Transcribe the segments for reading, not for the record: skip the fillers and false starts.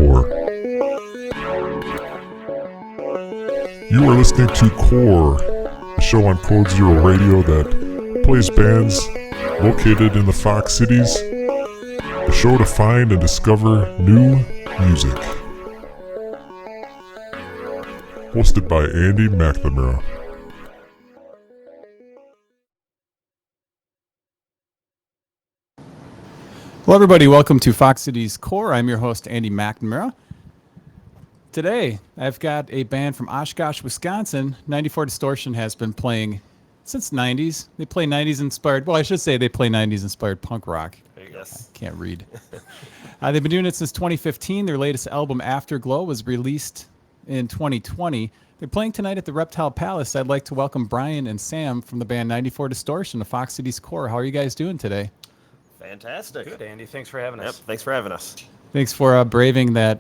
Core. You are listening to Core, a show on Code Zero Radio that plays bands located in the Fox Cities. A show to find and discover new music. Hosted by Andy McNamara. Hello everybody, welcome to Fox Cities Core. I'm your host, Andy McNamara. Today, I've got a band from Oshkosh, Wisconsin. 94 Distortion has been playing since 90s. They play 90s inspired, well I should say they play 90s inspired punk rock. There you go. I can't read. They've been doing it since 2015. Their latest album, Afterglow, was released in 2020. They're playing tonight at the Reptile Palace. I'd like to welcome Brian and Sam from the band 94 Distortion to Fox Cities Core. How are you guys doing today? Fantastic. Good, Andy. Thanks for having us. Yep, thanks for having us. Thanks for braving that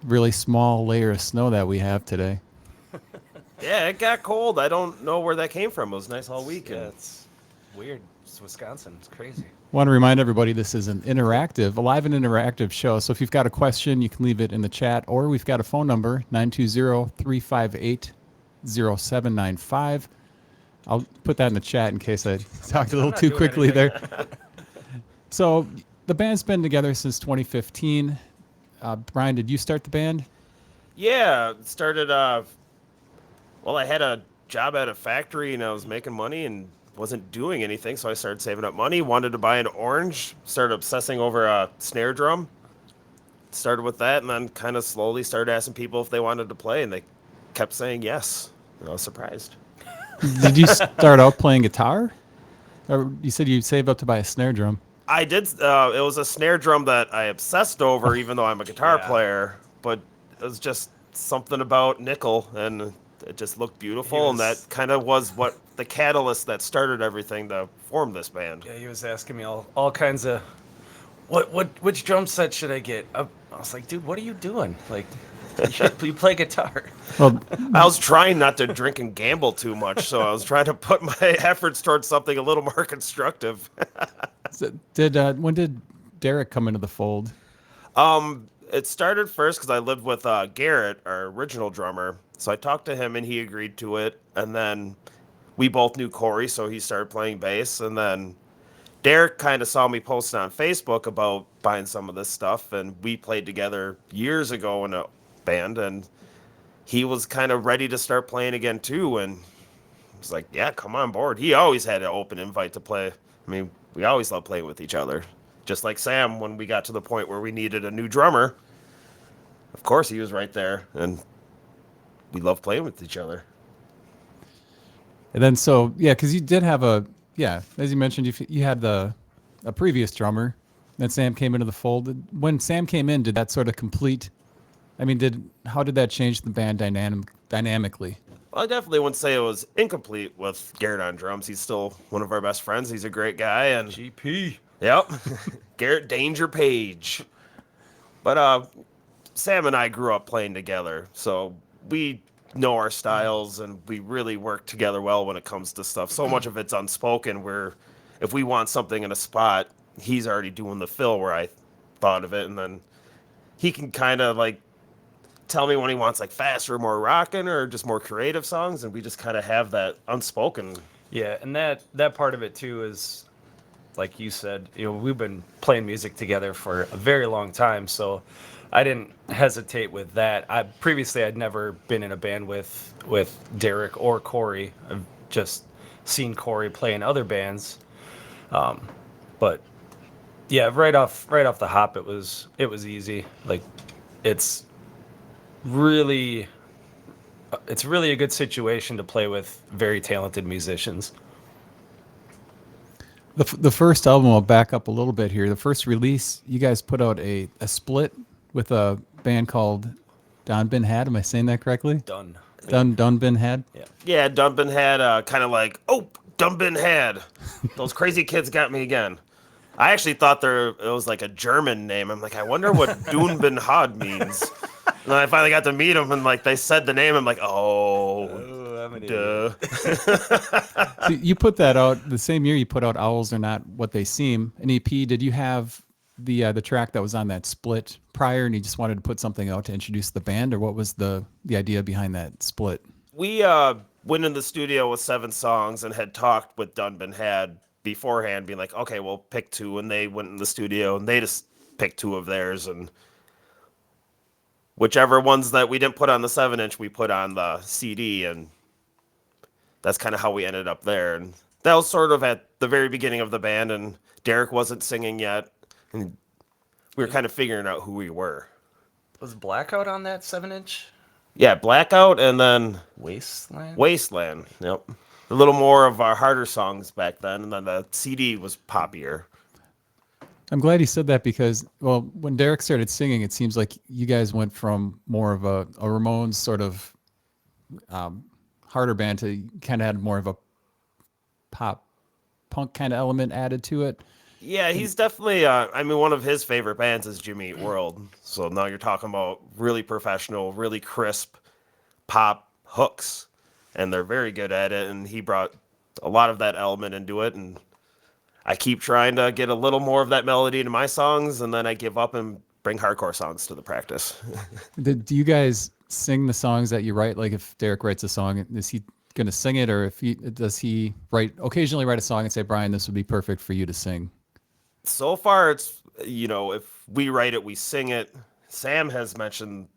really small layer of snow that we have today. Yeah, it got cold. I don't know where that came from. It was nice all week. Yeah, it's weird. It's Wisconsin. It's crazy. I want to remind everybody this is an alive and interactive show. So if you've got a question, you can leave it in the chat, or we've got a phone number, 920-358-0795. I'll put that in the chat in case I talked a little too quickly there. So the band's been together since 2015. Brian, did you start the band? Yeah, it started, well, I had a job at a factory and I was making money and wasn't doing anything, so I started saving up money, wanted to buy an orange, started obsessing over a snare drum. Started with that and then kind of slowly started asking people if they wanted to play, and they kept saying yes. And I was surprised. Did you start out playing guitar? Or you said you saved up to buy a snare drum. I did. It was a snare drum that I obsessed over, even though I'm a guitar player. But it was just something about nickel, and it just looked beautiful. And that kind of was what the catalyst that started everything to form this band. Yeah, he was asking me all kinds of, which drum set should I get? I was like, dude, what are you doing? Like, you play guitar. Well, I was trying not to drink and gamble too much, so I was trying to put my efforts towards something a little more constructive. When did Derek come into the fold? It started first because I lived with Garrett, our original drummer. So I talked to him and he agreed to it. And then we both knew Corey, so he started playing bass. And then Derek kind of saw me posting on Facebook about buying some of this stuff. And we played together years ago in a band. And he was kind of ready to start playing again too. And I was like, yeah, come on board. He always had an open invite to play. I mean, we always loved playing with each other. Just like Sam, when we got to the point where we needed a new drummer, of course he was right there, and we loved playing with each other. And then because you did have as you mentioned, you had a previous drummer, then Sam came into the fold. When Sam came in, did that sort of how did that change the band dynamically? Well, I definitely wouldn't say it was incomplete with Garrett on drums. He's still one of our best friends. He's a great guy. And GP. Yep. Garrett Danger Page. But Sam and I grew up playing together, so we know our styles, and we really work together well when it comes to stuff. So much of it's unspoken, where if we want something in a spot, he's already doing the fill where I thought of it, and then he can kind of like tell me when he wants like faster, more rockin', or just more creative songs, and we just kind of have that unspoken. Yeah, and that part of it too is, like you said, we've been playing music together for a very long time, so I didn't hesitate with that. Previously I'd never been in a band with Derek or Corey. I've just seen Corey play in other bands, but yeah, right off the hop, it was easy. Like, it's really a good situation to play with very talented musicians. The first album, I'll back up a little bit here. The first release, you guys put out a split with a band called Don Ben Had. Am I saying that correctly? Done. Don Ben Had? Yeah, Don Ben Had, kind of like, Don Ben Had. Those crazy kids got me again. I actually thought it was like a German name. I'm like, I wonder what Dun Ben Had means. And then I finally got to meet them, and like they said the name. I'm like, I'm an duh. So you put that out the same year you put out Owls Are Not What They Seem, an EP. Did you have the track that was on that split prior, and you just wanted to put something out to introduce the band, or what was the idea behind that split? We went in the studio with 7 songs and had talked with Dunban had beforehand, being like, okay, we'll pick 2, and they went in the studio and they just picked 2 of theirs, and whichever ones that we didn't put on the 7-inch, we put on the CD, and that's kind of how we ended up there. And that was sort of at the very beginning of the band, and Derek wasn't singing yet, and we were kind of figuring out who we were. Was Blackout on that 7-inch? Yeah, Blackout, and then Wasteland. Yep. A little more of our harder songs back then, and then the CD was poppier. I'm glad you said that because, well, when Derek started singing, it seems like you guys went from more of a Ramones sort of harder band to kind of had more of a pop punk kind of element added to it. Yeah, he's definitely, one of his favorite bands is Jimmy Eat World. So now you're talking about really professional, really crisp pop hooks. And they're very good at it. And he brought a lot of that element into it. And I keep trying to get a little more of that melody into my songs. And then I give up and bring hardcore songs to the practice. Do you guys sing the songs that you write? Like if Derek writes a song, is he going to sing it? Or does he occasionally write a song and say, Brian, this would be perfect for you to sing? So far, it's, if we write it, we sing it. Sam has mentioned,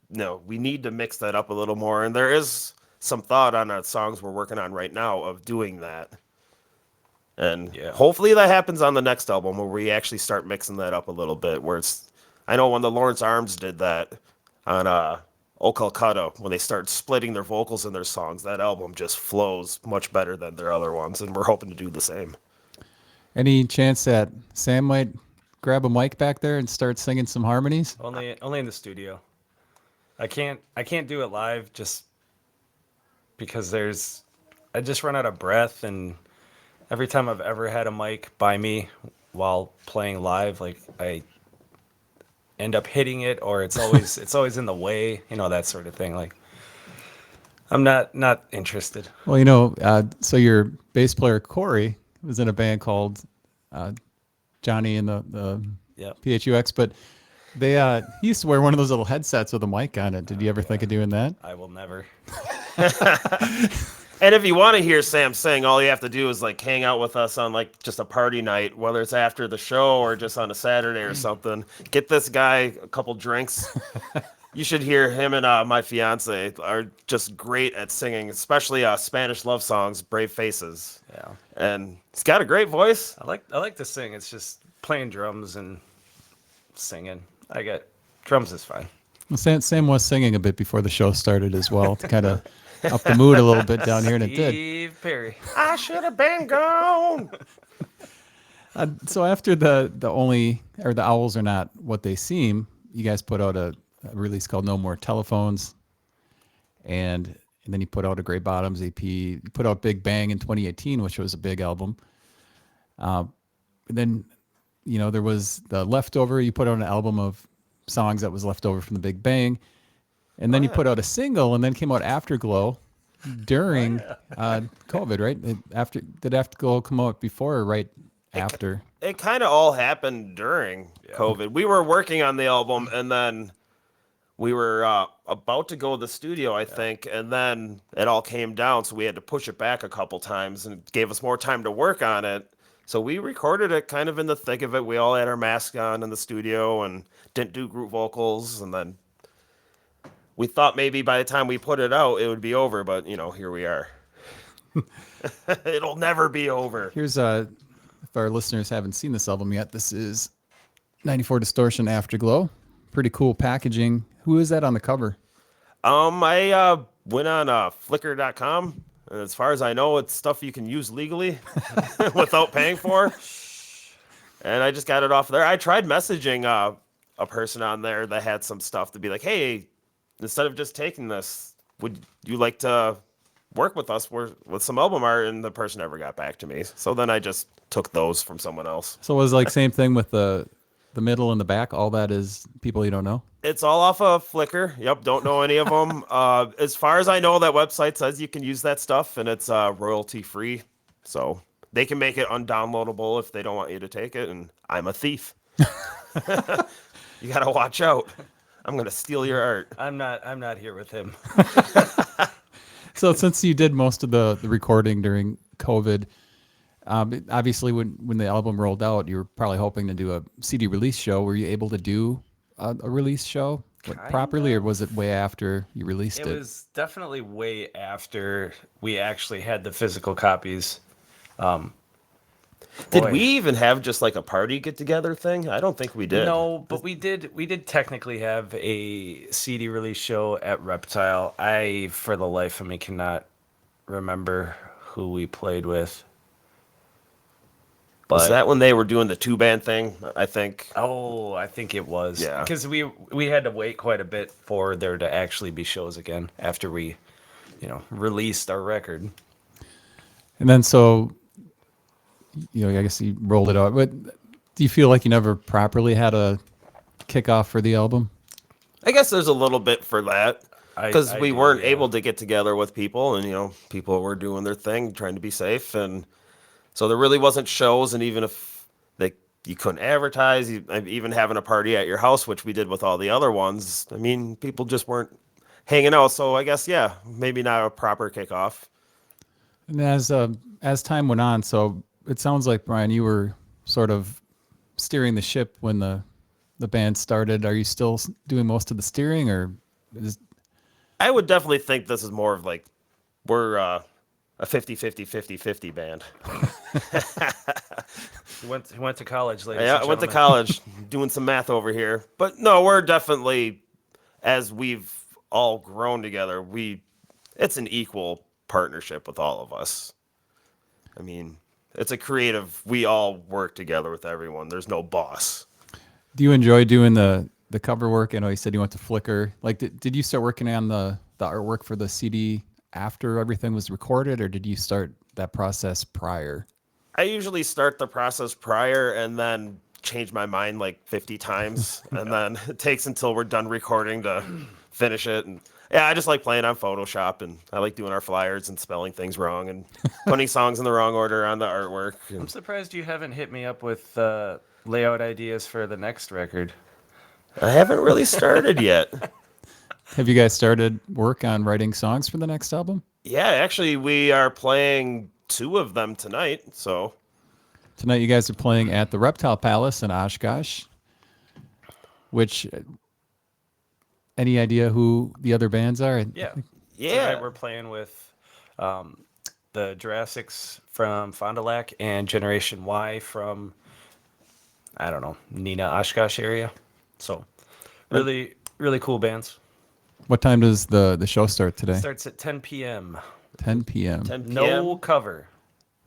no, we need to mix that up a little more. And there is some thought on our songs we're working on right now of doing that. And hopefully that happens on the next album where we actually start mixing that up a little bit. Where it's, I know when the Lawrence Arms did that on O Calcutta, when they started splitting their vocals in their songs, that album just flows much better than their other ones. And we're hoping to do the same. Any chance that Sam might grab a mic back there and start singing some harmonies? Only in the studio. I can't do it live just because I just run out of breath, and every time I've ever had a mic by me while playing live, like I end up hitting it, or it's always in the way, that sort of thing. Like I'm not interested. Well, so your bass player Corey was in a band called Johnny and the PHUX, but they he used to wear one of those little headsets with a mic on it. Did you ever think of doing that? I will never. And if you want to hear Sam sing, all you have to do is like hang out with us on like just a party night, whether it's after the show or just on a Saturday or something. Get this guy a couple drinks. You should hear him and my fiance are just great at singing, especially Spanish love songs, Brave Faces. Yeah. And he's got a great voice. I like to sing. It's just playing drums and singing. Drums is fine. Well, Sam was singing a bit before the show started as well to kind of up the mood a little bit down here, and it did. Steve Perry. I should have been gone. So after the Owls Are Not What They Seem, you guys put out a release called No More Telephones, and then you put out a Gray Bottoms EP. You put out Big Bang in 2018, which was a big album. And then, there was the Leftover. You put out an album of songs that was left over from the Big Bang. And then you put out a single, and then came out Afterglow during COVID, right? Did Afterglow come out before or right after? It kind of all happened during COVID. We were working on the album, and then we were about to go to the studio, I think, and then it all came down, so we had to push it back a couple times, and it gave us more time to work on it. So we recorded it kind of in the thick of it. We all had our masks on in the studio and didn't do group vocals, and then we thought maybe by the time we put it out, it would be over, but, here we are. It'll never be over. Here's, if our listeners haven't seen this album yet, this is 94 Distortion Afterglow. Pretty cool packaging. Who is that on the cover? I went on Flickr.com, and as far as I know, it's stuff you can use legally without paying for. And I just got it off there. I tried messaging a person on there that had some stuff to be like, hey, instead of just taking this, would you like to work with us with some album art? And the person never got back to me. So then I just took those from someone else. So it was like same thing with the middle and the back. All that is people you don't know? It's all off of Flickr. Yep, don't know any of them. As far as I know, that website says you can use that stuff, and it's royalty free. So they can make it undownloadable if they don't want you to take it, and I'm a thief. You gotta watch out. I'm gonna steal your art. I'm not here with him. So since you did most of the recording during COVID, obviously when the album rolled out, you were probably hoping to do a CD release show. Were you able to do a release show properly, or was it way after you released it? It was definitely way after we actually had the physical copies. Did Boy. we even have just like a party get together thing? I don't think we did. No, but we did technically have a CD release show at Reptile. I, for the life of me, cannot remember who we played with. Was But that when they were doing the 2-band thing? I think. oh, I think it was. Yeah. Because we had to wait quite a bit for there to actually be shows again after we, released our record. And then so, I guess you rolled it out. But do you feel like you never properly had a kickoff for the album? I guess there's a little bit for that because I we do, weren't yeah. able to get together with people, and people were doing their thing, trying to be safe, and so there really wasn't shows. And even if you couldn't advertise, even having a party at your house, which we did with all the other ones, I mean, people just weren't hanging out. So I guess maybe not a proper kickoff. And as time went on, so it sounds like, Brian, you were sort of steering the ship when the band started. Are you still doing most of the steering, or I would definitely think this is more of like we're a 50-50 band. He went to college, ladies Yeah, and I went to gentlemen. college doing some math over here. But no, we're definitely, as we've all grown together, it's an equal partnership with all of us. I mean, it's a creative, we all work together with everyone. There's no boss. do you enjoy doing the cover work? I know you said you went to Flickr. Like, did you start working on the artwork for the CD after everything was recorded, or did you start that process prior? I usually start the process prior and then change my mind like 50 times. And then it takes until we're done recording to finish it. And yeah, I just like playing on Photoshop, and I like doing our flyers and spelling things wrong and putting songs in the wrong order on the artwork. I'm surprised you haven't hit me up with layout ideas for the next record. I haven't really started yet. Have you guys started work on writing songs for the next album? Yeah, actually, we are playing 2 of them tonight. So Tonight you guys are playing at the Reptile Palace in Oshkosh, which, any idea who the other bands are? Yeah. yeah, Tonight we're playing with the Jurassics from Fond du Lac and Generation Y from, I don't know, Neenah, Oshkosh area. So really, really cool bands. What time does the show start today? Starts at 10 p.m. 10 p.m. 10 p.m. No cover.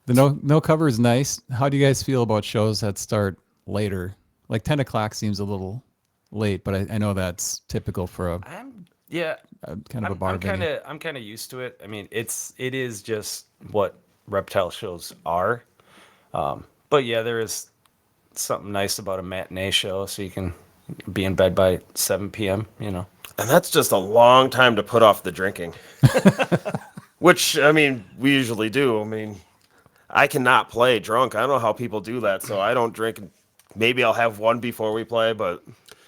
The no cover is nice. How do you guys feel about shows that start later? Like 10 o'clock seems a little late, but I know that's typical for a kind of a bar venue. I'm kind of used to it. I mean, it is just what Reptile shows are. But yeah, there is something nice about a matinee show, so you can be in bed by 7 p.m. And that's just a long time to put off the drinking. Which, I mean, we usually do. I mean, I cannot play drunk. I don't know how people do that, so I don't drink. Maybe I'll have one before we play, but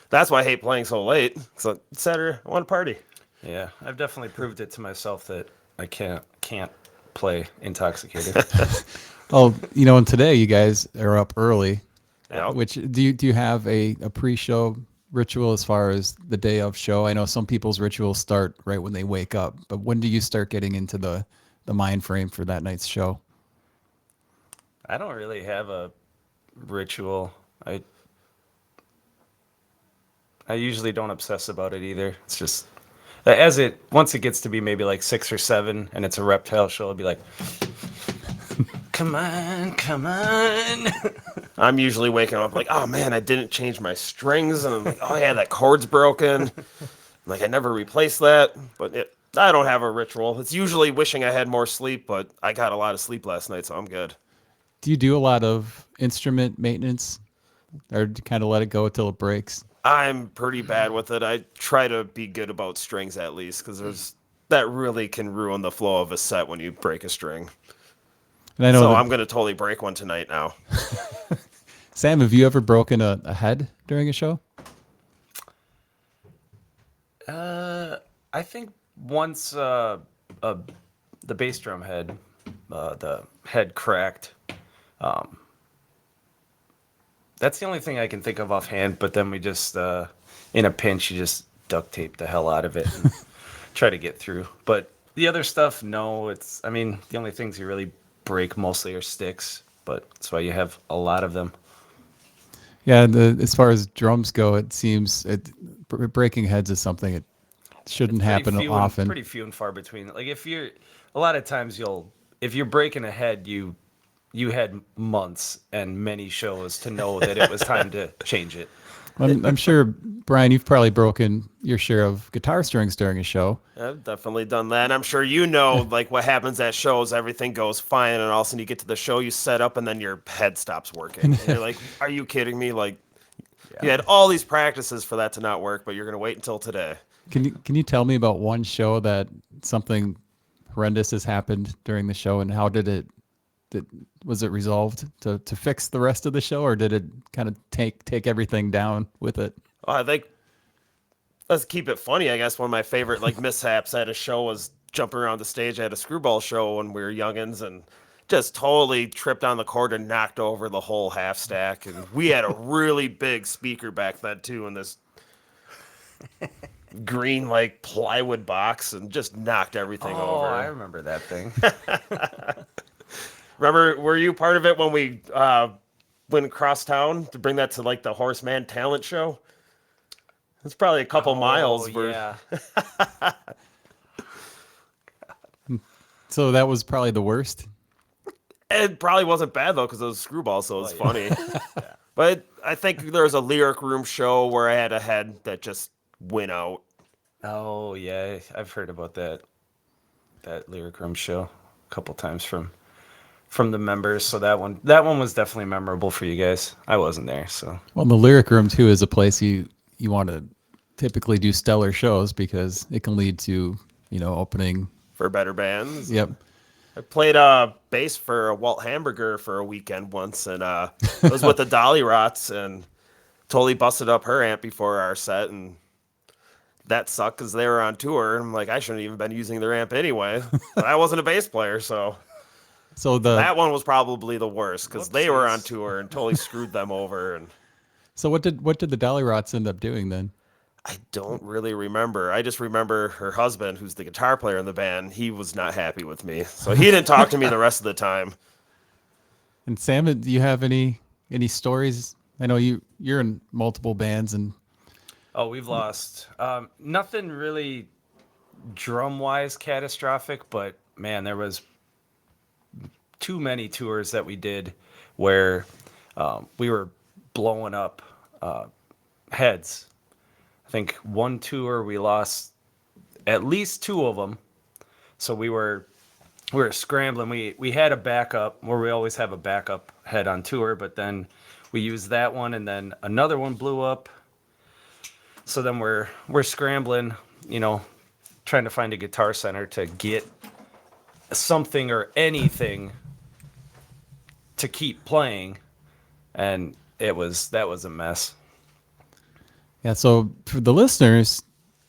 that's why I hate playing so late. So Saturday, I want to party. Yeah, I've definitely proved it to myself that I can't play intoxicated. Oh, and today you guys are up early. Yeah. Which do you have a pre-show ritual as far as the day of show? I know some people's rituals start right when they wake up, but when do you start getting into the mind frame for that night's show? I don't really have a ritual. I usually don't obsess about it either. It's just once it gets to be maybe like 6 or 7 and it's a Reptile show, I'll be like, come on. I'm usually waking up like, oh man, I didn't change my strings. And I'm like, oh yeah, that chord's broken. Like, I never replaced that. But I don't have a ritual. It's usually wishing I had more sleep, but I got a lot of sleep last night, so I'm good. Do you do a lot of instrument maintenance, or do you kind of let it go until it breaks? I'm pretty bad with it. I try to be good about strings at least, because that really can ruin the flow of a set when you break a string. And I know So that- I'm going to totally break one tonight now. Sam, have you ever broken a head during a show? I think once the bass drum head, the head cracked. That's the only thing I can think of offhand. But then we just, in a pinch, you just duct tape the hell out of it and try to get through. But the other stuff, no. I mean, the only things you really break mostly are sticks. But that's why you have a lot of them. Yeah, as far as drums go, it seems breaking heads is something that shouldn't happen often. Pretty few and far between. Like a lot of times if you're breaking a head, you had months and many shows to know that it was time to change it. I'm sure, Brian, you've probably broken your share of guitar strings during a show. I've definitely done that. And I'm sure you know, like what happens at shows, everything goes fine, and all of a sudden you get to the show, you set up, and then your head stops working. And you're like, "Are you kidding me?" Like, you had all these practices for that to not work, but you're gonna wait until today. Can you tell me about one show that something horrendous has happened during the show, and how was it resolved to fix the rest of the show, or did it kind of take everything down with it? Well, I think let's keep it funny. I guess one of my favorite like mishaps at a show was jumping around the stage at a screwball show when we were youngins and just totally tripped on the cord and knocked over the whole half stack. And we had a really big speaker back then too, in this green like plywood box, and just knocked everything over. I remember that thing. Remember, were you part of it when we went across town to bring that to like the Horseman talent show? It's probably a couple miles. Yeah. So that was probably the worst. It probably wasn't bad though, because it was screwball, so it was funny. But I think there was a lyric room show where I had a head that just went out. Oh yeah, I've heard about that lyric room show a couple times from the members. So that one was definitely memorable for you guys. I wasn't there, so. Well, the lyric room too is a place you want to typically do stellar shows, because it can lead to opening For better bands. Yep. I played bass for a Walt Hamburger for a weekend once, and it was with the Dolly Rots, and totally busted up her amp before our set, and that sucked because they were on tour. I'm like, I shouldn't have even been using their amp anyway. But I wasn't a bass player, so that one was probably the worst because they were on tour and totally screwed them over. And so what did the Dolly Rots end up doing then? I don't really remember. I just remember her husband, who's the guitar player in the band. He was not happy with me, so he didn't talk to me the rest of the time. And Sam, do you have any stories? I know you're in multiple bands, and we've lost nothing really drum wise catastrophic, but man, there was too many tours that we did where we were blowing up heads. I think one tour we lost at least two of them. So we were scrambling. We had a backup, where we always have a backup head on tour, but then we used that one, and then another one blew up. So then we're scrambling, trying to find a Guitar Center to get something or anything to keep playing, and that was a mess. Yeah, so for the listeners,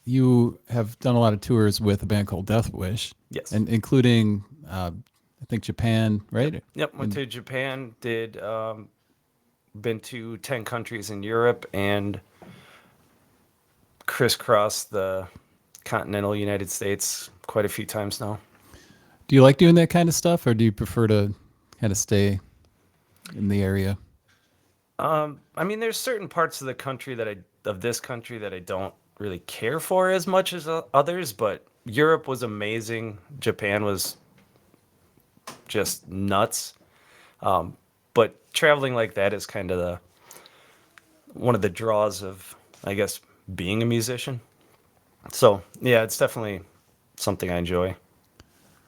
you have done a lot of tours with a band called Death Wish. Yes. And including, I think, Japan, right? Yep. Went to Japan, been to 10 countries in Europe, and crisscrossed the continental United States quite a few times now. Do you like doing that kind of stuff, or do you prefer to kind of stay in the area? I mean, there's certain parts of the country of this country that I don't really care for as much as others, but Europe was amazing. Japan was just nuts. But traveling like that is kind of one of the draws of, I guess, being a musician. So yeah, it's definitely something I enjoy.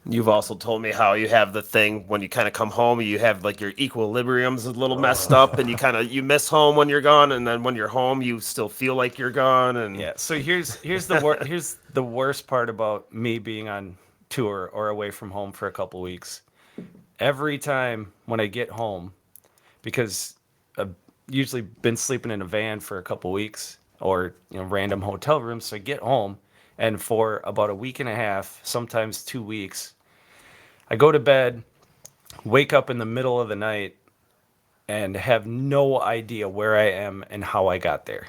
You've also told me how you have the thing when you kind of come home, you have like your equilibrium's a little messed up, and you miss home when you're gone, and then when you're home, you still feel like you're gone. And yeah, so here's the worst part about me being on tour or away from home for a couple weeks. Every time when I get home, because usually been sleeping in a van for a couple weeks or random hotel rooms. So I get home, and for about a week and a half, sometimes 2 weeks, I go to bed, wake up in the middle of the night, and have no idea where I am and how I got there.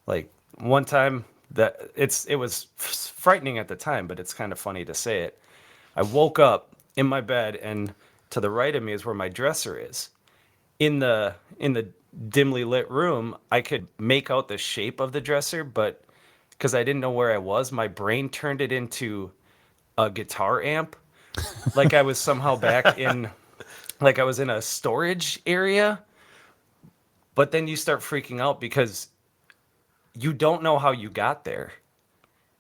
Like one time it was frightening at the time, but it's kind of funny to say it. I woke up in my bed, and to the right of me is where my dresser is. In the dimly lit room, I could make out the shape of the dresser, but because I didn't know where I was, my brain turned it into a guitar amp. Like I was somehow back in, like I was in a storage area. But then you start freaking out because you don't know how you got there.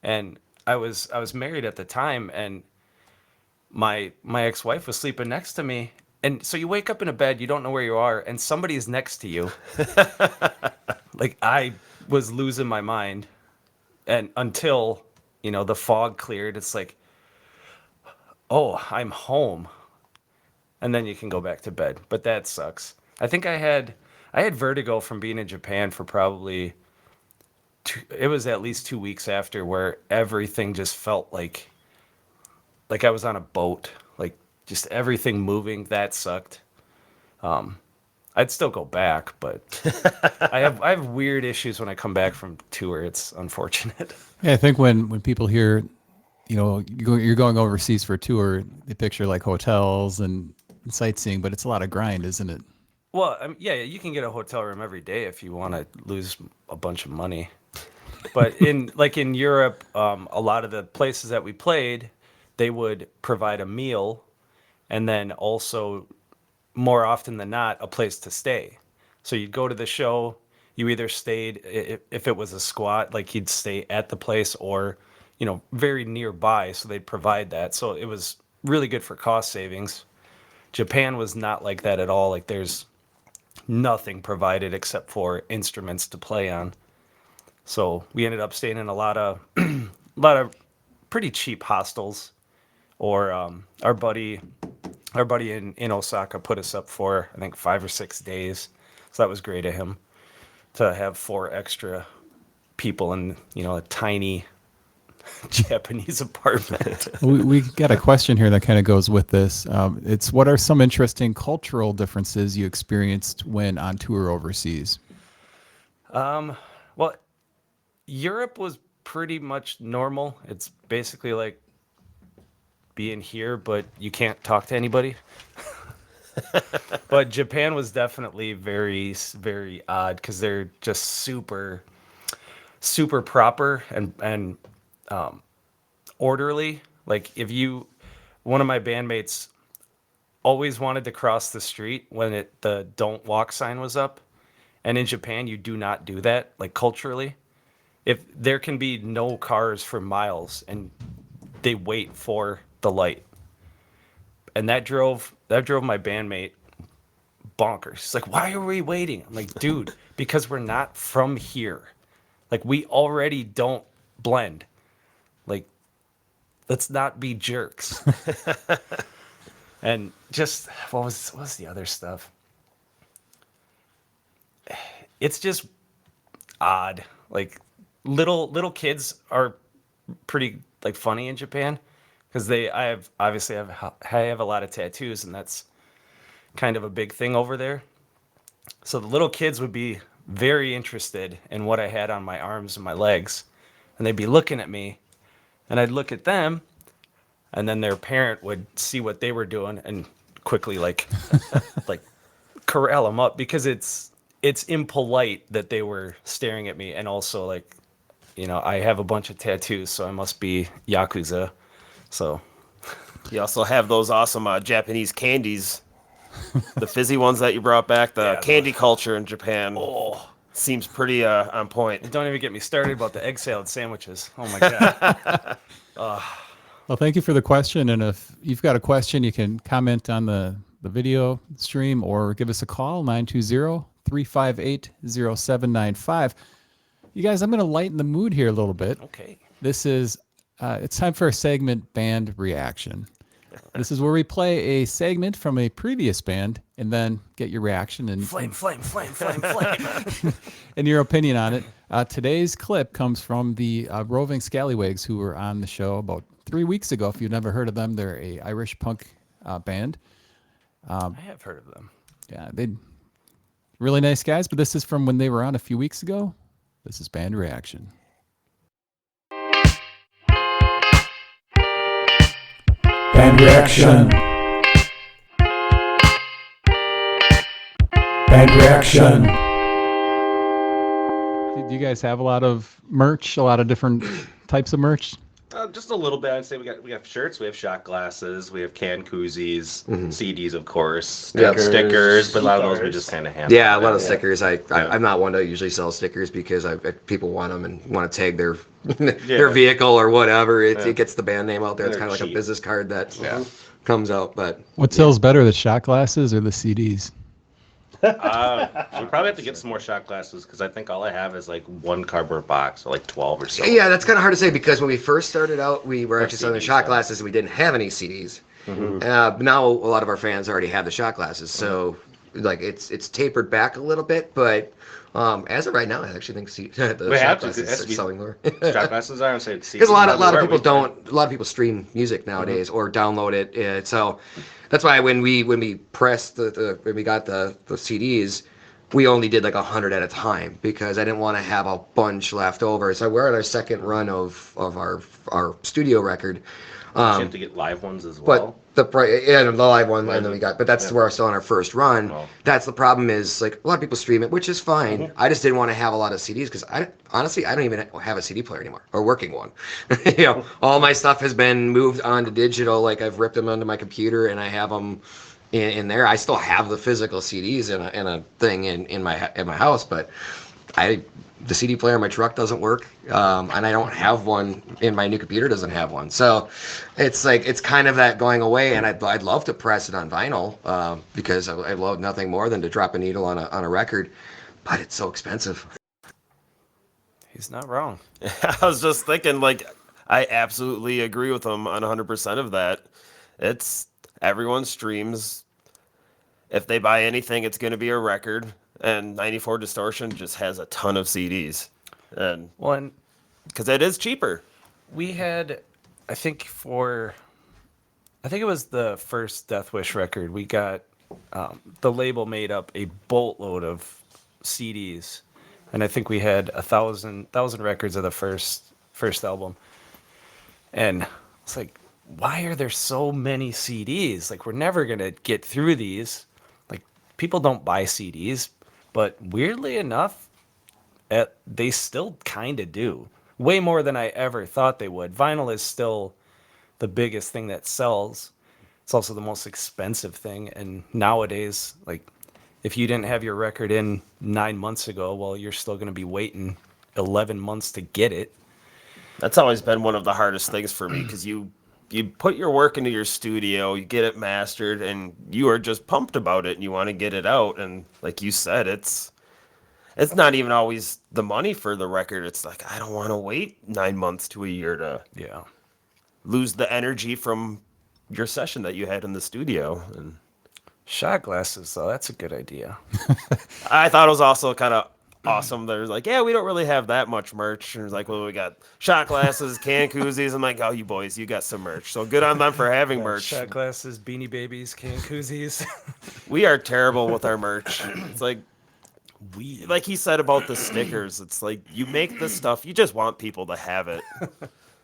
And I was married at the time, and my ex-wife was sleeping next to me. And so you wake up in a bed, you don't know where you are, and somebody's next to you. Like I was losing my mind, and until, the fog cleared, it's like, oh, I'm home. And then you can go back to bed. But that sucks. I think I had vertigo from being in Japan for probably it was at least 2 weeks after, where everything just felt like I was on a boat, like just everything moving. That sucked. I'd still go back, but I have weird issues when I come back from tour. It's unfortunate. Yeah, I think when people hear, you're going overseas for a tour, they picture like hotels and sightseeing, but it's a lot of grind, isn't it? Well, yeah, you can get a hotel room every day if you want to lose a bunch of money. But in Europe, a lot of the places that we played, they would provide a meal, and then also, more often than not, a place to stay. So you'd go to the show, you either stayed, if it was a squat, like you'd stay at the place, or very nearby, so they'd provide that. So it was really good for cost savings. Japan was not like that at all. Like there's nothing provided except for instruments to play on. So we ended up staying in a lot of pretty cheap hostels, or our buddy in Osaka put us up for, I think, 5 or 6 days. So that was great of him to have 4 extra people in a tiny Japanese apartment. We got a question here that kind of goes with this. It's, what are some interesting cultural differences you experienced when on tour overseas? Well, Europe was pretty much normal. It's basically like being here, but you can't talk to anybody. But Japan was definitely very, very odd, because they're just super, super proper and orderly. Like one of my bandmates always wanted to cross the street when the don't walk sign was up. And in Japan, you do not do that, like culturally. If there can be no cars for miles, and they wait for the light. And that drove my bandmate bonkers. He's like, why are we waiting? I'm like, dude, because we're not from here. Like, we already don't blend. Like, let's not be jerks. And just, what was the other stuff? It's just odd. Like, little kids are pretty like funny in Japan, because I have a lot of tattoos, and that's kind of a big thing over there. So the little kids would be very interested in what I had on my arms and my legs, and they'd be looking at me, and I'd look at them, and then their parent would see what they were doing and quickly like corral them up, because it's impolite that they were staring at me. And also, like, I have a bunch of tattoos, so I must be Yakuza. So You also have those awesome Japanese candies, the fizzy ones that you brought back. The candy culture in Japan seems pretty on point. don't even get me started about the egg salad sandwiches. Oh my God. Well, thank you for the question. And if you've got a question, you can comment on the video stream or give us a call, 920-358-0795. You guys, I'm going to lighten the mood here a little bit. Okay. This is, it's time for a segment, Band Reaction. This is where we play a segment from a previous band and then get your reaction and Flame. and your opinion on it. Today's clip comes from the Roving Scallywags, who were on the show about 3 weeks ago. If you've never heard of them, they're a Irish punk band. I have heard of them. Yeah, they really nice guys, but this is from when they were on a few weeks ago. This is band reaction. Band reaction. Band reaction. Do you guys have a lot of merch, a lot of different types of merch? Just a little bit. I'd say we have shirts, we have shot glasses, we have can koozies, CDs, of course, stickers, but a lot of those we just kind of have. Yeah, a lot of stickers. I'm not one to usually sell stickers because people want them and want to tag their their vehicle or whatever. It gets the band name out there. It's kind of like a business card that comes out. But What sells better, the shot glasses or the CDs? We probably have to get some more shot glasses because I think all I have is like one cardboard box, or like 12 or so. yeah, that's kind of hard to say because when we first started out, we were actually selling CDs, shot glasses and we didn't have any CDs. But now a lot of our fans already have the shot glasses, so like it's tapered back a little bit. But as of right now, I actually think the shot glasses are selling more. Shot glasses, I don't say it's Because a lot of people don't. A lot of people stream music nowadays or download it. So that's why when we pressed when we got the CDs, we only did like 100 at a time because I didn't want to have a bunch left over. So we're at our second run of our studio record. You have to get live ones as well. But the live one, and then we got. But that's where we're still on our first run. Oh. That's the problem is like a lot of people stream it, which is fine. I just didn't want to have a lot of CDs because honestly I don't even have a CD player anymore or working one. All my stuff has been moved onto digital. Like I've ripped them onto my computer and I have them in there. I still have the physical CDs in a thing in my house, but the CD player in my truck doesn't work, and I don't have one in my new computer. Doesn't have one, so it's kind of that going away. And I'd love to press it on vinyl because I love nothing more than to drop a needle on a record, but it's so expensive. He's not wrong. I was just thinking, like, I absolutely agree with him on 100% of that. It's everyone streams. If they buy anything, it's going to be a record. And 94 Distortion just has a ton of CDs. And because it is cheaper. We had, I think it was the first Death Wish record. We got the label made up a boatload of CDs, and I think we had 1,000 records of the first album. And it's like, why are there so many CDs? Like, we're never gonna get through these. Like, people don't buy CDs, but weirdly enough, they still kind of do. Way more than I ever thought they would. Vinyl is still the biggest thing that sells. It's also the most expensive thing. And nowadays, like, if you didn't have your record in 9 months ago, well, you're still going to be waiting 11 months to get it. That's always been one of the hardest things for me because you put your work into your studio, you get it mastered, and you are just pumped about it and you want to get it out. And like you said, it's not even always the money for the record. It's like, I don't want to wait 9 months to a year to lose the energy from your session that you had in the studio. And shot glasses, though, that's a good idea. I thought it was also kind of awesome. They're like, yeah, we don't really have that much merch. And it's like, well, we got shot glasses, can koozies. I'm like, oh, you boys, you got some merch. So good on them for having merch. Shot glasses, beanie babies, can koozies. We are terrible with our merch. It's like, like he said about the stickers, it's like you make this stuff, you just want people to have it.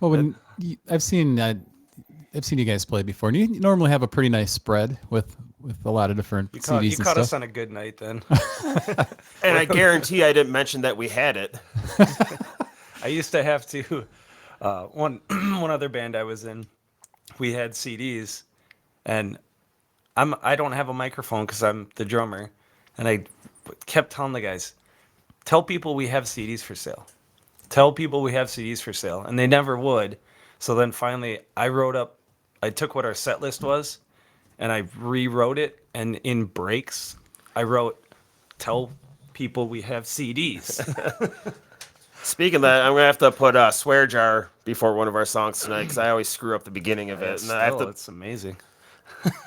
Well, I've seen you guys play before, and you normally have a pretty nice spread with a lot of different CDs and stuff. You caught us on a good night then. And I guarantee I didn't mention that we had it. I used to have to. One other band I was in, we had CDs, and I don't have a microphone because I'm the drummer, and I kept telling the guys, tell people we have CDs for sale. Tell people we have CDs for sale. And they never would. So then finally I took what our set list was and I rewrote it. And in breaks, I wrote, tell people we have CDs. Speaking of that, I'm gonna have to put a swear jar before one of our songs tonight because I always screw up the beginning of it, and I have to. It's amazing.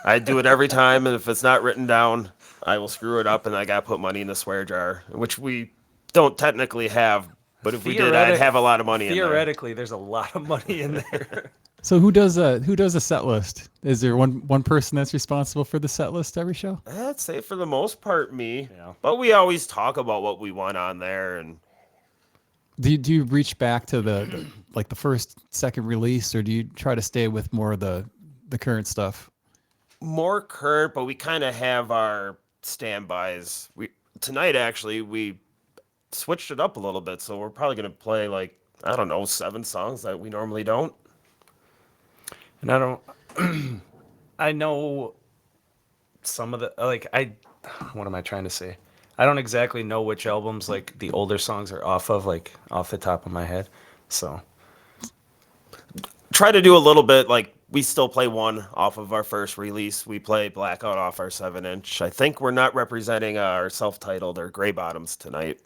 I do it every time, and if it's not written down, I will screw it up, and I gotta put money in the swear jar, which we don't technically have. But if we did, I'd have a lot of money in there. Theoretically, there's a lot of money in there. So who does a set list? Is there one person that's responsible for the set list every show? I'd say for the most part me. Yeah. But we always talk about what we want on there, and Do you reach back to the like the first, second release, or do you try to stay with more of the current stuff? more current, but we kind of have our standbys. Tonight actually we switched it up a little bit, so we're probably gonna play like I don't know 7 songs that we normally don't. And I don't. I know some of the What am I trying to say? I don't exactly know which albums like the older songs are off of, like off the top of my head. So Try to do a little bit like we still play one off of our first release. We play Blackout off our 7-inch. I think we're not representing our self-titled or Gray Bottoms tonight.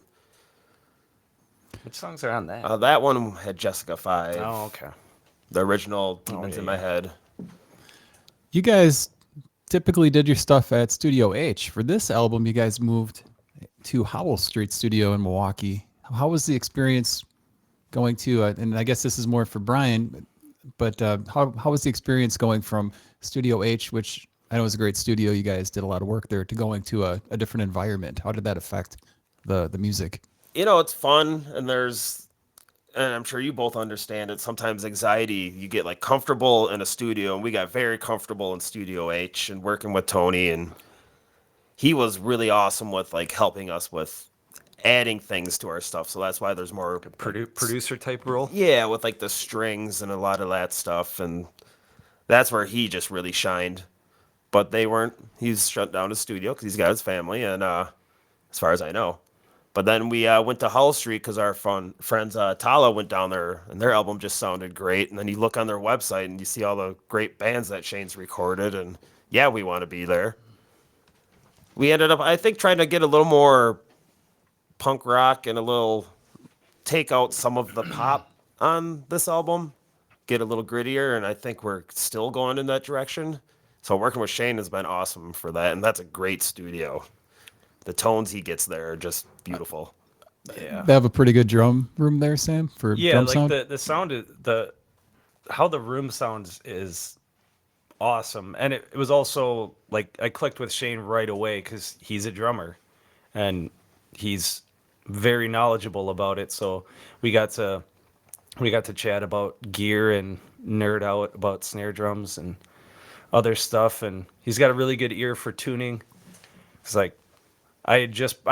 which songs are on that? That one had Jessica 5. Oh, okay. The original Demons in My Head. You guys typically did your stuff at Studio H. For this album, you guys moved to Howell Street Studio in Milwaukee. How was the experience going to, and I guess this is more for Brian, but how was the experience going from Studio H, which I know is a great studio, you guys did a lot of work there, to going to a different environment? How did that affect the music? You know, it's fun, and I'm sure you both understand it, sometimes anxiety, you get like comfortable in a studio, and we got very comfortable in Studio H and working with Tony, and he was really awesome with like helping us with adding things to our stuff, so that's why there's more Producer type role. yeah, with like the strings and a lot of that stuff, and that's where he just really shined. But he's shut down his studio because he's got his family, and as far as I know. But then we went to Hull Street because our friends Tala went down there, and their album just sounded great. And then you look on their website and you see all the great bands that Shane's recorded, and yeah, we want to be there. We ended up, I think, trying to get a little more punk rock and a little take out some of the pop on this album, get a little grittier, and I think we're still going in that direction. So working with Shane has been awesome for that, and that's a great studio. The tones he gets there are just beautiful. Yeah. They have a pretty good drum room there, Sam, for drum like sound? the sound is how the room sounds is awesome. And it was also like I clicked with Shane right away because he's a drummer and he's very knowledgeable about it. So we got to chat about gear and nerd out about snare drums and other stuff, and he's got a really good ear for tuning. It's like I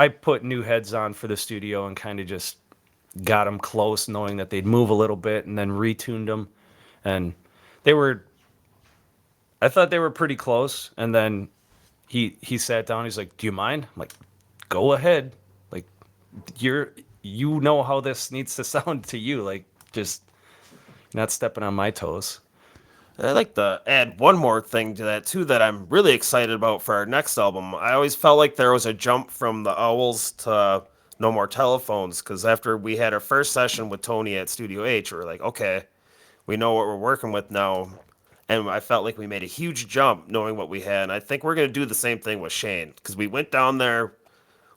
put new heads on for the studio and kind of just got them close, knowing that they'd move a little bit, and then retuned them, and I thought they were pretty close. And then he sat down, he's like, do you mind? I'm like, go ahead, like you know how this needs to sound to you, like just not stepping on my toes. I'd like to add one more thing to that, too, that I'm really excited about for our next album. I always felt like there was a jump from the Owls to No More Telephones, because after we had our first session with Tony at Studio H, we were like, okay, we know what we're working with now. And I felt like we made a huge jump knowing what we had. And I think we're going to do the same thing with Shane, because we went down there,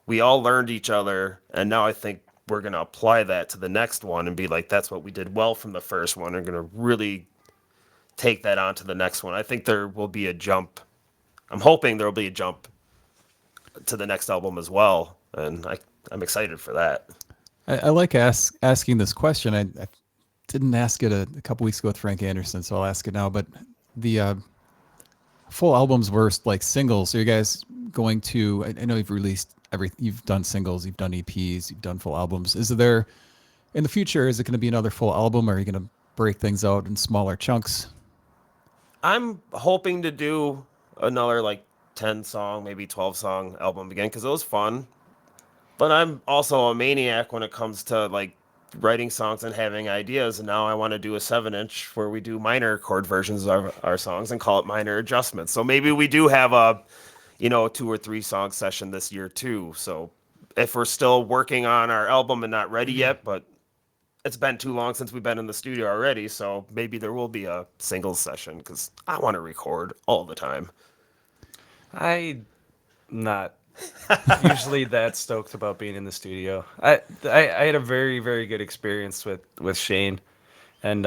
we all learned each other, and now I think we're going to apply that to the next one and be like, that's what we did well from the first one. We're going to really take that on to the next one. I think there will be a jump. I'm hoping there will be a jump to the next album as well, and I'm excited for that. I like asking this question. I didn't ask it a couple weeks ago with Frank Anderson, so I'll ask it now. But the full albums were like singles. So you guys going to? I know you've released you've done singles, you've done EPs, you've done full albums. Is there in the future? Is it going to be another full album, or are you going to break things out in smaller chunks? I'm hoping to do another like 10 song, maybe 12 song album again, because it was fun. But I'm also a maniac when it comes to like writing songs and having ideas. And now I want to do a 7-inch where we do minor chord versions of our songs and call it minor adjustments. So maybe we do have a 2 or 3 song session this year too. So if we're still working on our album and not ready yet, but it's been too long since we've been in the studio already, so maybe there will be a singles session because I want to record all the time. I'm not usually that stoked about being in the studio. I had a very, very good experience with Shane, and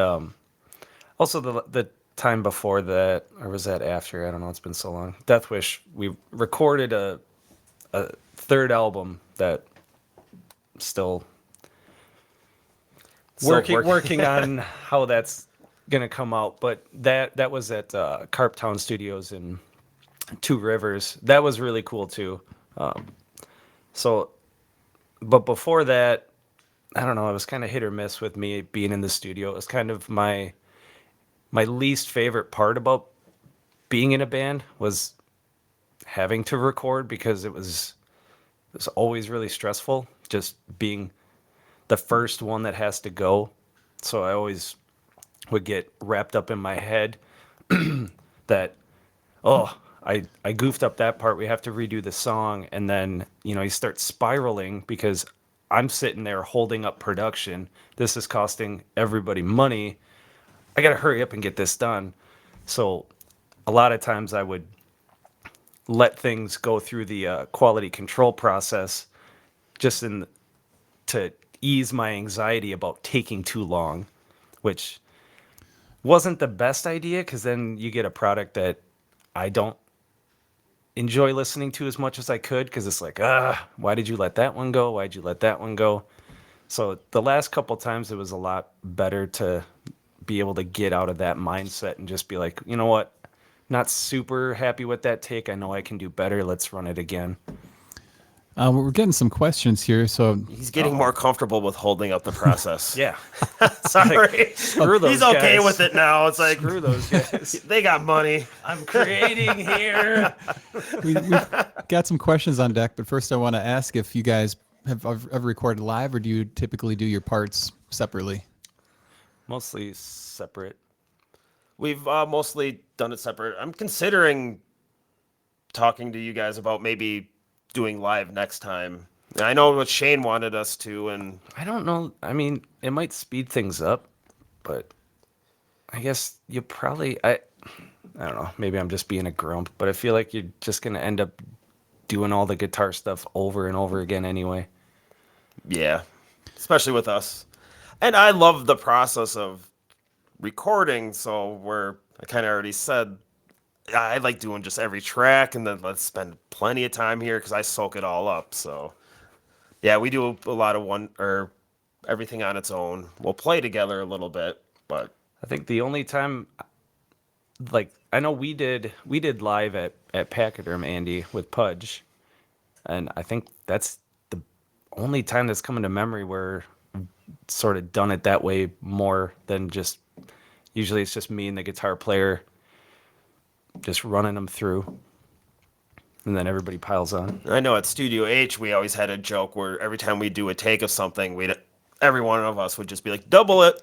also the time before that, or was that after? I don't know. It's been so long. Death Wish. We recorded a third album that still working on how that's gonna come out. But that was at Carptown Studios in Two Rivers. That was really cool too. But before that, I don't know. It was kind of hit or miss with me being in the studio. It was kind of my least favorite part about being in a band was having to record because it was always really stressful just being the first one that has to go. So I always would get wrapped up in my head that, oh, I goofed up that part. We have to redo the song. And then, you start spiraling because I'm sitting there holding up production. This is costing everybody money. I got to hurry up and get this done. So a lot of times I would let things go through the quality control process just to ease my anxiety about taking too long, which wasn't the best idea because then you get a product that I don't enjoy listening to as much as I could because it's like, why did you let that one go? Why'd you let that one go? So the last couple times it was a lot better to be able to get out of that mindset and just be like, you know what? Not super happy with that take. I know I can do better. Let's run it again. We're getting some questions here, so He's getting more comfortable with holding up the process. Yeah. Sorry. Screw those He's okay guys. with it now. It's like, Screw those guys. they got money. I'm creating here. we've got some questions on deck. But first, I want to ask if you guys have ever recorded live, or do you typically do your parts separately? Mostly separate. We've mostly done it separate. I'm considering talking to you guys about maybe doing live next time. I know what Shane wanted us to, and I don't know. I mean, it might speed things up, but I guess you probably I don't know. Maybe I'm just being a grump, but I feel like you're just gonna end up doing all the guitar stuff over and over again anyway. yeah, especially with us. And I love the process of recording, so I kind of already said I like doing just every track, and then let's spend plenty of time here because I soak it all up. So, yeah, we do a lot of everything on its own. We'll play together a little bit, but I think the only time, like, I know we did live at Pachyderm, Andy, with Pudge, and I think that's the only time that's coming to memory where we've sort of done it that way more than just, usually it's just me and the guitar player just running them through, and then everybody piles on. I know at Studio H we always had a joke where every time we do a take of something, every one of us would just be like, double it.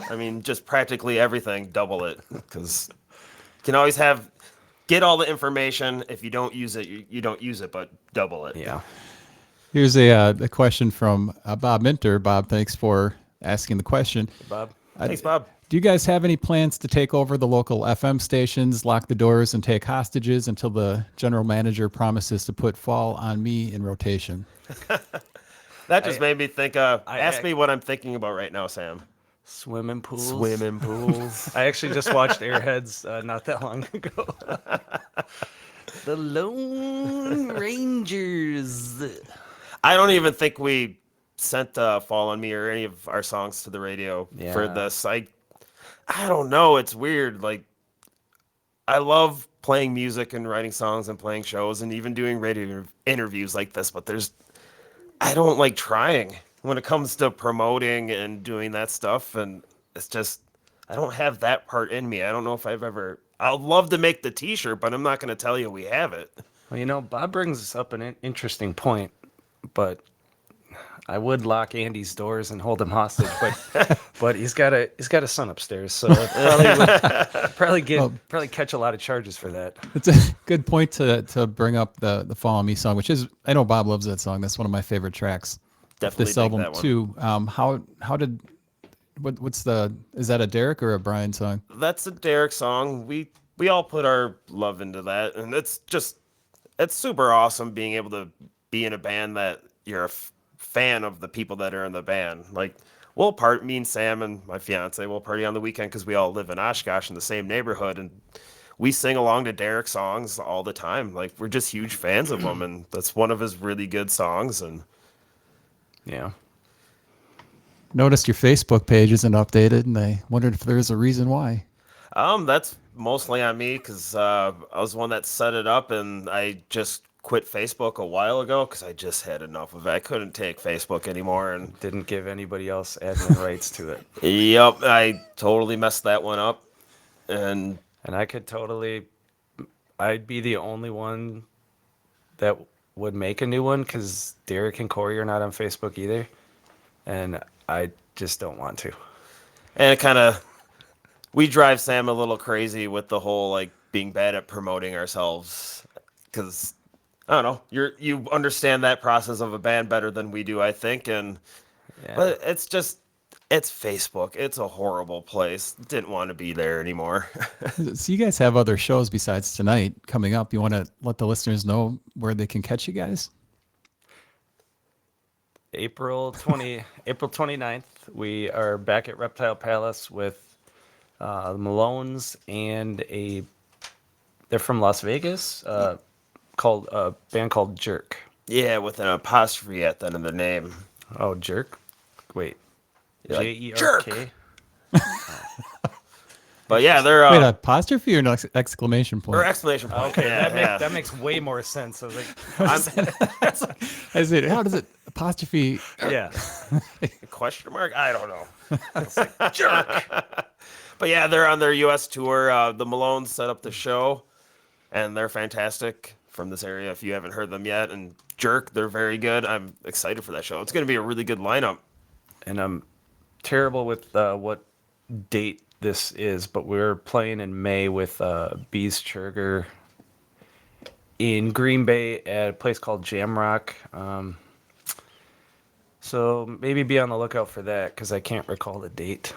I mean, just practically everything, double it, because you can always get all the information. If you don't use it, you don't use it, but double it. Yeah. Here's a question from Bob Minter. Bob, thanks for asking the question. Bob. Thanks, Bob. Do you guys have any plans to take over the local FM stations, lock the doors, and take hostages until the general manager promises to put Fall on Me in rotation? That just made me think. Ask me what I'm thinking about right now, Sam. Swimming pools. Swimming pools. I actually just watched Airheads not that long ago. The Lone Rangers. I don't even think we sent Fall on Me or any of our songs to the radio for this. I don't know. It's weird. Like, I love playing music and writing songs and playing shows and even doing radio interviews like this, but I don't like trying when it comes to promoting and doing that stuff. And it's just, I don't have that part in me. I don't know if I'd love to make the t-shirt, but I'm not going to tell you we have it. Well, Bob brings up an interesting point, but I would lock Andy's doors and hold him hostage, but he's got a son upstairs, so probably catch a lot of charges for that. It's a good point to bring up the Fall on Me song, which is, I know Bob loves that song. That's one of my favorite tracks. Definitely This dig album that one. too. How did What's is that a Derek or a Brian song? That's a Derek song. We all put our love into that, and it's super awesome being able to be in a band that you're a fan of the people that are in the band. Like me and Sam and my fiance will party on the weekend because we all live in Oshkosh in the same neighborhood, and we sing along to Derek songs all the time. Like we're just huge fans of him, and that's one of his really good songs. And Yeah. Noticed your Facebook page isn't updated, and I wondered if there's a reason why. that's mostly on me because I was the one that set it up, and I just quit Facebook a while ago because I just had enough of it. I couldn't take Facebook anymore, and Didn't give anybody else admin rights to it. yep, I totally messed that one up. And And I'd be the only one that would make a new one because Derek and Corey are not on Facebook either. And I just don't want to. it kind of we drive Sam a little crazy with the whole like being bad at promoting ourselves because I don't know, you understand that process of a band better than we do, I think. And Yeah. but it's Facebook. It's a horrible place. Didn't want to be there anymore. So you guys have other shows besides tonight coming up. You want to let the listeners know where they can catch you guys? April 29th, we are back at Reptile Palace with the Malones and they're from Las Vegas, called a band called Jerk. Yeah, with an apostrophe at the end of the name. Oh, Jerk? Wait. You're like, Jerk. But yeah, they're Wait, apostrophe or an exclamation point? or exclamation point. Okay, Yeah, that makes way more sense. I was like, I said, how does it apostrophe? yeah. question mark? I don't know. Jerk. But yeah, they're on their U.S. tour. The Malones set up the show, and they're fantastic from this area. If you haven't heard them yet, and Jerk, they're very good. I'm excited for that show. It's going to be a really good lineup. And I'm terrible with what date this is, but we're playing in May with Bees Churger in Green Bay at a place called Jamrock. So maybe be on the lookout for that because I can't recall the date.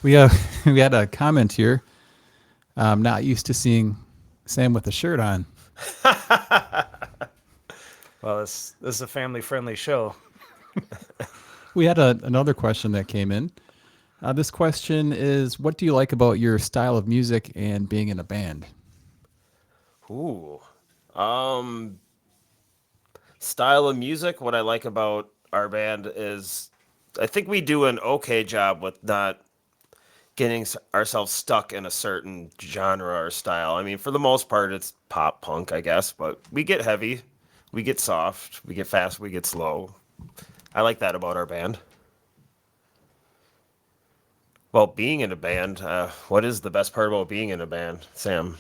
We had a comment here. I'm not used to seeing Sam with a shirt on. Well, this is a family-friendly show. We had another question that came in. This question is, what do you like about your style of music and being in a band? Ooh. Style of music, what I like about our band is I think we do an okay job with not getting ourselves stuck in a certain genre or style. I mean, for the most part, it's pop punk, I guess, but we get heavy, we get soft, we get fast, we get slow. I like that about our band. Well, being in a band, what is the best part about being in a band, Sam?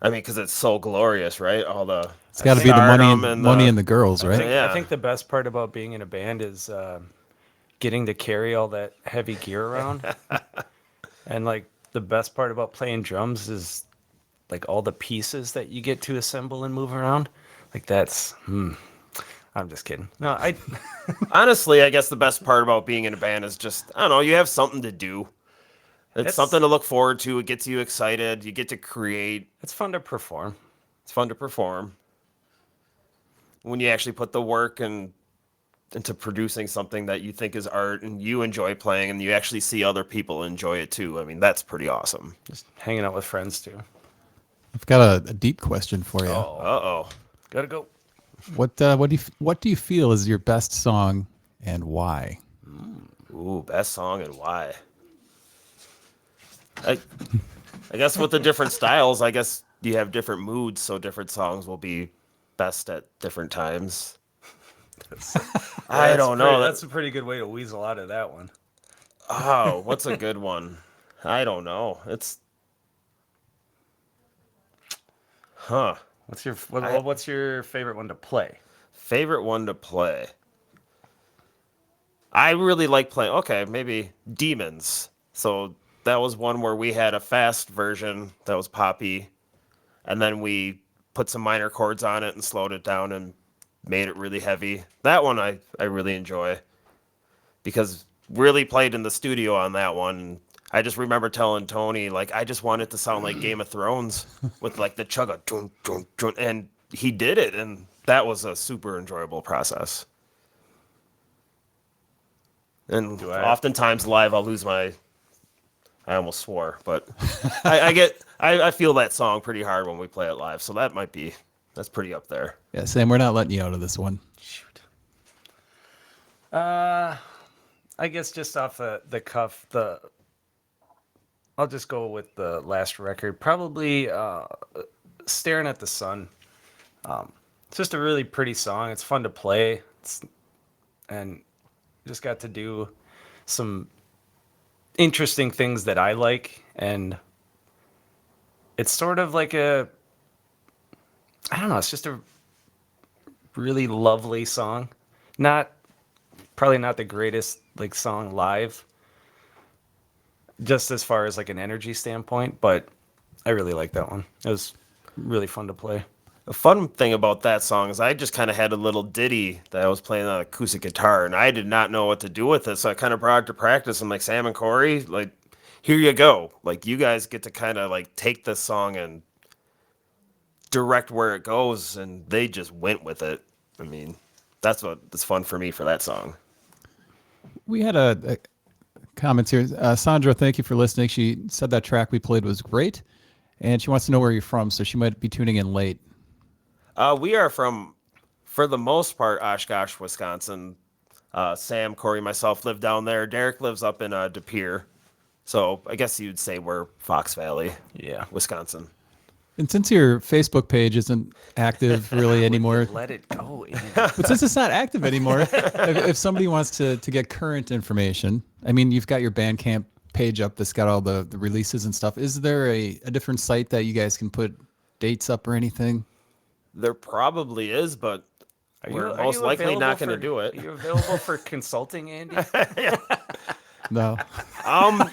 I mean, because it's so glorious, right? All the It's got to be the stardom money and the girls, right? Yeah. I think the best part about being in a band is getting to carry all that heavy gear around. And like the best part about playing drums is like all the pieces that you get to assemble and move around. Like that's I'm just kidding. No, Honestly, I guess the best part about being in a band is just, I don't know, you have something to do. It's something to look forward to. It gets you excited. You get to create. it's fun to perform. It's fun to perform. When you actually put the work into producing something that you think is art and you enjoy playing and you actually see other people enjoy it too. I mean, that's pretty awesome. Just hanging out with friends too. I've got a deep question for you. Uh-oh. Gotta go. What do you feel is your best song and why? Ooh, best song and why? I guess with the different styles, I guess you have different moods, so different songs will be best at different times. I don't know. That's a pretty good way to weasel out of that one. Oh, what's a good one? I don't know. What's your favorite one to play? Favorite one to play. I really like playing. Okay, maybe Demons. So that was one where we had a fast version that was poppy, and then we put some minor chords on it and slowed it down and made it really heavy. That one I really enjoy because really played in the studio on that one. I just remember telling Tony, like, I just want it to sound like Game of Thrones with like the chugga, dun, dun, dun, and he did it, and that was a super enjoyable process. And oftentimes live, I'll lose my. I almost swore, but I feel that song pretty hard when we play it live, so that's pretty up there. Yeah, Sam, we're not letting you out of this one. Shoot. I guess just off the cuff, I'll just go with the last record. Probably Staring at the Sun. It's just a really pretty song. It's fun to play. And just got to do some interesting things that I like. And it's sort of like I don't know, it's just a really lovely song. Probably not the greatest like song live, just as far as like an energy standpoint, but I really like that one. It was really fun to play. The fun thing about that song is I just kind of had a little ditty that I was playing on acoustic guitar, and I did not know what to do with it, so I kind of brought it to practice. And like Sam and Corey, like, here you go. Like, you guys get to kind of like take this song and direct where it goes, and they just went with it. I mean, that's what's fun for me for that song. We had a comment here. Sandra, thank you for listening. She said that track we played was great, and she wants to know where you're from, so she might be tuning in late. We are from, for the most part, Oshkosh, Wisconsin. Sam, Corey, myself live down there. Derek lives up in De Pere. So I guess you'd say we're Fox Valley, Wisconsin. And since your Facebook page isn't active really anymore, Let it go. but since it's not active anymore, if somebody wants to get current information, I mean, you've got your Bandcamp page up that's got all the releases and stuff. Is there a different site that you guys can put dates up or anything? There probably is, but we're most likely not going to do it. Are you available for consulting, Andy? No. I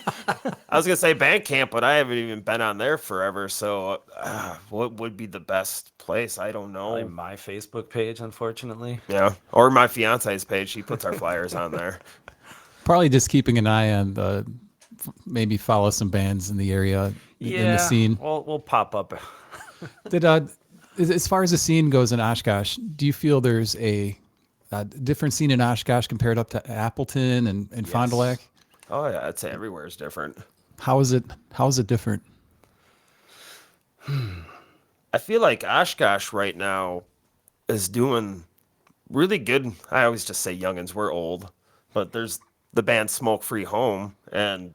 was going to say Bandcamp, but I haven't even been on there forever. So what would be the best place? I don't know. Probably my Facebook page, unfortunately. Yeah. Or my fiance's page. She puts our flyers on there. Probably just keeping an eye on maybe follow some bands in the area, in the scene. We'll pop up. As far as the scene goes in Oshkosh, do you feel there's a different scene in Oshkosh compared up to Appleton and Fond du Lac? Oh yeah, I'd say everywhere is different. How is it different? I feel like Oshkosh right now is doing really good. I always just say youngins, we're old, but there's the band Smoke Free Home, and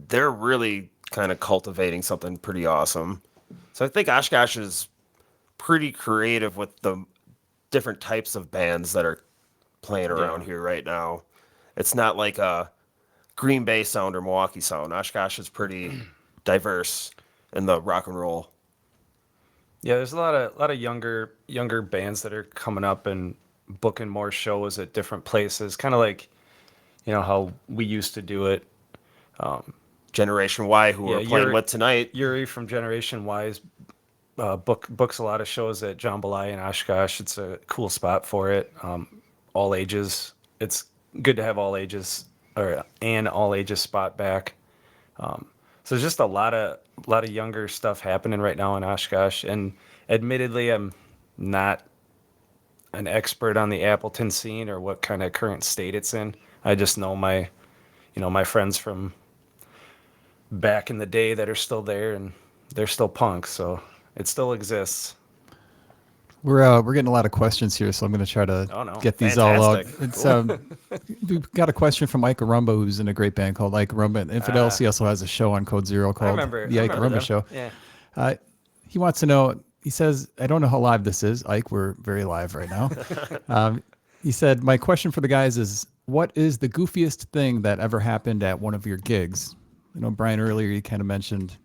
they're really kind of cultivating something pretty awesome. So I think Oshkosh is pretty creative with the different types of bands that are playing around here right now. It's not like a Green Bay sound or Milwaukee sound. Oshkosh is pretty diverse in the rock and roll. Yeah, there's a lot of younger bands that are coming up and booking more shows at different places, kind of like, you know, how we used to do it. Generation Y, who we're playing with tonight. Yuri from Generation Y's books a lot of shows at Jambalaya in Oshkosh. It's a cool spot for it. All ages. It's good to have all ages or an all ages spot back. So there's just a lot of younger stuff happening right now in Oshkosh. And admittedly, I'm not an expert on the Appleton scene or what kind of current state it's in. I just know my friends from back in the day that are still there, and they're still punk, so it still exists. We're getting a lot of questions here, so I'm going to try to get these all out. It's we've got a question from Ike Arumba, who's in a great band called Ike Arumba. And Infidelity also has a show on Code Zero called The Ike Arumba Show. Yeah. He wants to know. He says, I don't know how live this is. Ike, we're very live right now. He said, my question for the guys is, what is the goofiest thing that ever happened at one of your gigs? You know, Brian, earlier you kind of mentioned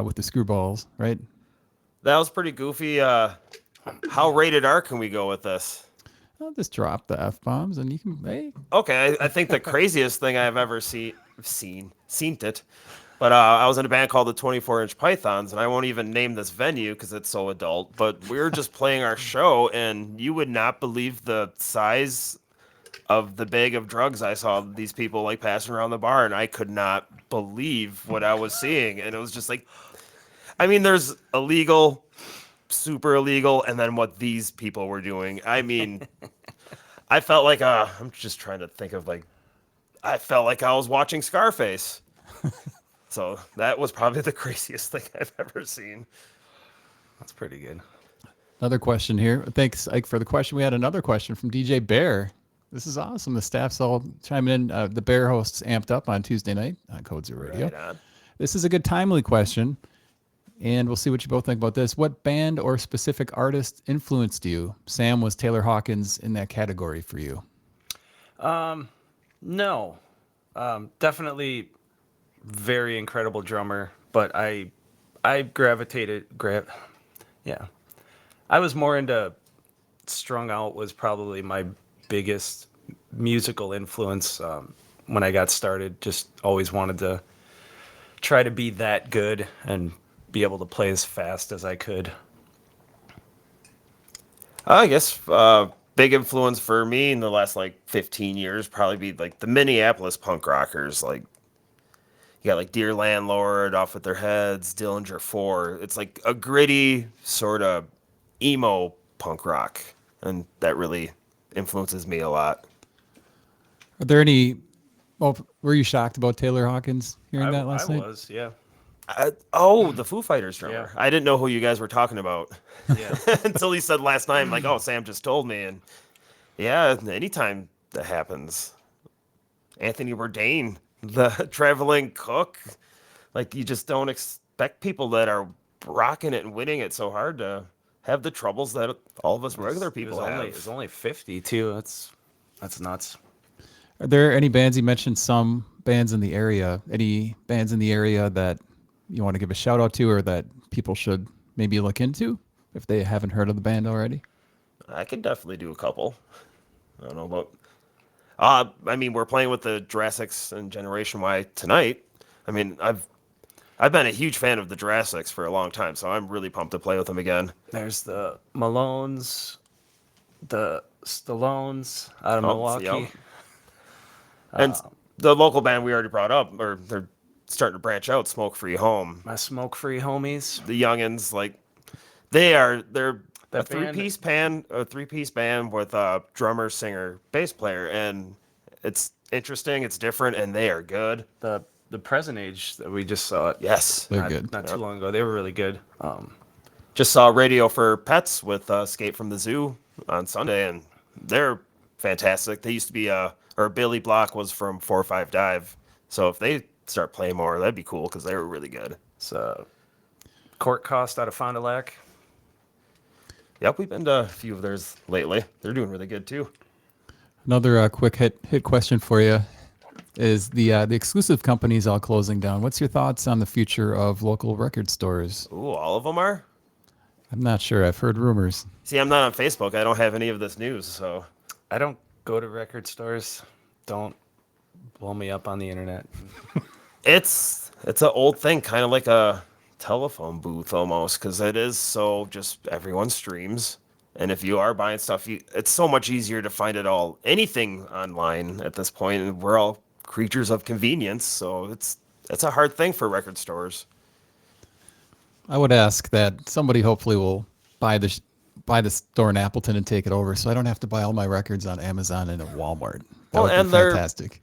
with the screwballs, right? That was pretty goofy. How rated R can we go with this? I'll just drop the F-bombs and you can, hey. Okay, I think the craziest thing I've ever seen it. But I was in a band called the 24-Inch Pythons, and I won't even name this venue because it's so adult. But we were just playing our show, and you would not believe the size of the bag of drugs I saw these people like passing around the bar, and I could not believe what I was seeing. And it was just like, I mean, there's illegal, super illegal, and then what these people were doing. I mean, I felt like I'm just trying to think of like, I felt like I was watching Scarface. So that was probably the craziest thing I've ever seen. That's pretty good. Another question here. Thanks, Ike, for the question. We had another question from DJ Bear. This is awesome. The staff's all chiming in. The Bear hosts amped up on Tuesday night on Code Zero Radio. Right on. This is a good timely question, and we'll see what you both think about this. What band or specific artist influenced you? Sam, was Taylor Hawkins in that category for you? No. Definitely very incredible drummer, but I gravitated. I was more into Strung Out was probably my biggest musical influence when I got started. Just always wanted to try to be that good and be able to play as fast as I could. I guess big influence for me in the last like 15 years probably be like the Minneapolis punk rockers. Like you got like Dear Landlord, Off With Their Heads, Dillinger 4. It's like a gritty sort of emo punk rock, and that really influences me a lot. Are there any? Well, were you shocked about Taylor Hawkins hearing that last I night? was, yeah. The Foo Fighters drummer. Yeah. I didn't know who you guys were talking about Yeah. until he said last night. I'm like, oh, Sam just told me. And yeah, anytime that happens. Anthony Bourdain, the traveling cook. Like, you just don't expect people that are rocking it and winning it so hard to have the troubles that all of us regular people have. It was only 50 too. That's nuts. Are there any bands, you mentioned some bands in the area, any bands in the area that you want to give a shout out to or that people should maybe look into if they haven't heard of the band already? I could definitely do a couple. I don't know about. I mean, we're playing with the Jurassics and Generation Y tonight. I mean, I've been a huge fan of the Jurassics for a long time, so I'm really pumped to play with them again. There's the Malones, the Stallones out of Milwaukee. Yep. And the local band we already brought up, or they're starting to branch out, Smoke Free Home. My Smoke Free homies. The youngins, like they're a That band- three-piece band with a drummer, singer, bass player, and it's interesting, it's different, and they are good. The Present Age that we just saw. Yes, They're good. Not too long ago. They were really good. just saw Radio for Pets with Escape from the Zoo on Sunday, and they're fantastic. They used to be or Billy Block was from 4 or 5 Dive, so if they start playing more, that'd be cool because they were really good. It's Court Cost out of Fond du Lac. Yep, we've been to a few of theirs lately. They're doing really good too. Another quick hit question for you is the exclusive companies all closing down. What's your thoughts on the future of local record stores? Ooh, all of them are? I'm not sure. I've heard rumors. See, I'm not on Facebook. I don't have any of this news, so. I don't go to record stores. Don't blow me up on the internet. It's an old thing, kind of like a telephone booth almost, because it is so just everyone streams. And if you are buying stuff, it's so much easier to find anything online at this point. And we're all creatures of convenience, so it's a hard thing for record stores. I would ask that somebody hopefully will buy the store in Appleton and take it over, so I don't have to buy all my records on Amazon and at Walmart. That would be fantastic.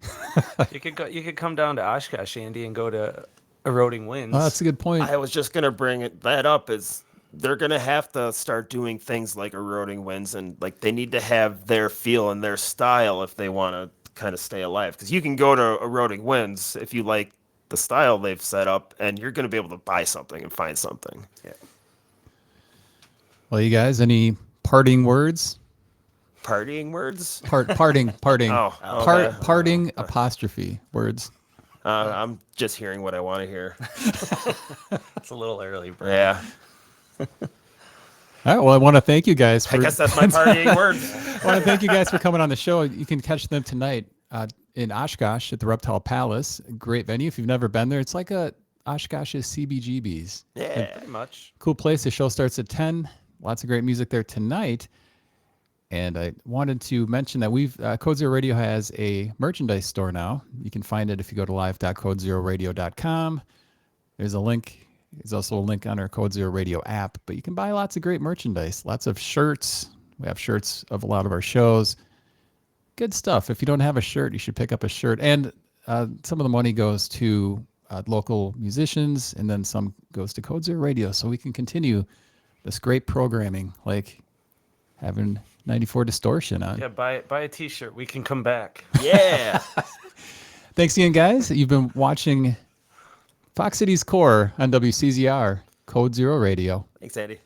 You could come down to Oshkosh, Andy, and go to Eroding Winds. Oh, that's a good point. I was just gonna bring that up. Is they're gonna have to start doing things like Eroding Winds, and like they need to have their feel and their style if they want to kind of stay alive. Because you can go to Eroding Winds if you like the style they've set up, and you're gonna be able to buy something and find something. Yeah. Well, you guys, any parting words? Partying words? Parting. Oh, okay. Parting apostrophe words. I'm just hearing what I want to hear. It's a little early, bro. Yeah. All right. Well, I want to thank you guys. I guess that's my partying words. I want to thank you guys for coming on the show. You can catch them tonight in Oshkosh at the Reptile Palace. Great venue. If you've never been there, it's like Oshkosh's CBGB's. Yeah. Pretty much. Cool place. The show starts at 10. Lots of great music there tonight. And I wanted to mention that we've Code Zero Radio has a merchandise store now. You can find it if you go to live.codezeroradio.com. There's a link. There's also a link on our Code Zero Radio app. But you can buy lots of great merchandise, lots of shirts. We have shirts of a lot of our shows. Good stuff. If you don't have a shirt, you should pick up a shirt. And some of the money goes to local musicians, and then some goes to Code Zero Radio, so we can continue this great programming, like having 94 Distortion on. Yeah, buy a T-shirt. We can come back. Yeah. Thanks again, guys. You've been watching Fox Cities Core on WCZR, Code Zero Radio. Thanks, Andy.